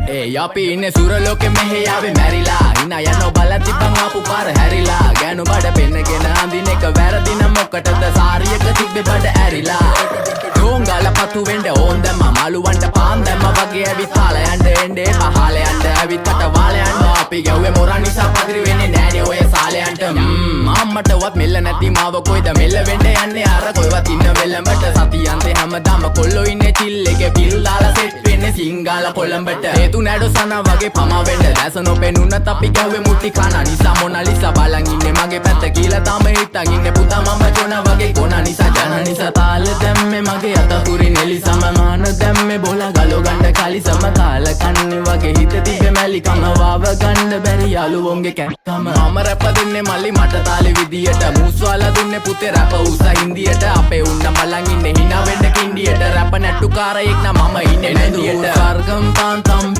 අපි ඉන්නේ සුරලෝකෙ මෙහෙ ආවේ මැරිලා හිනා යනවා බලන් තිබ්බන් ආපු පාර හැරිලා ගෑනු බඩ පෙන්නගෙන අඳින එක වැරදි නම් මොකටද සාරියක තිබ්බේ බඩ ඇරිලා ඩෝංගල පතු වෙන්න ඕන් දැම්ම මාළුවන්ට පාන් දැම්ම වගේ ඇවිත් තාල යන්න එන්නේ පහල යන්න ඇවිත් කට වාල යන්න අපි ගැව්වේ මොරා නිසා පදිරි වෙන්නේ නෑනේ ඔය සාලයන්ට අම්මටවත් මෙල්ල නැති මාව කොයිද මෙල්ල වෙන්න යන්නේ අර කොයිවත් ඉන්න වෙලමට සතියන්තේ හැමදාම කොල්ලෝ ඉන්නේ චිල් එකේ පිල් දාලා සෙට් වෙන්නේ සිංගාල කොළඹට හේතු නැඩෝ සන වගේ පම වෙන්න දැස නොපෙනුනත් අපි ගැව්වේ මුටි කන නිසා මොනාලිසා බලන් ඉන්නේ මගේ පැත්ත කියලා තාම හිටන් ඉන්නේ පුතා මම ජොන වගේ කොන නිසා ජන නිසා තාල දැම්මේ මගේ අතපුරි නෙලි සමමාන දැම්මේ බෝලා ගලෝ ගන්න කලි සම කාල කන්නේ වගේ හිත තිබ්බේ මැලි කම වාව ගන්න බැරි යාළුවෝන්ගේ කැක්කම මම රැප දෙන්නේ මල්ලි මට තාලේ විදියට මූස්වාලා දුන්නේ පුතේ රැප උසා හින්දියට අපේ උන්න බලන් ඉන්නේ hina වෙන්න කින්ඩියට රැප නැට්ටු කාරයෙක් නම් මම ඉන්නේ නැදියට සර්ගම් තාන්තම්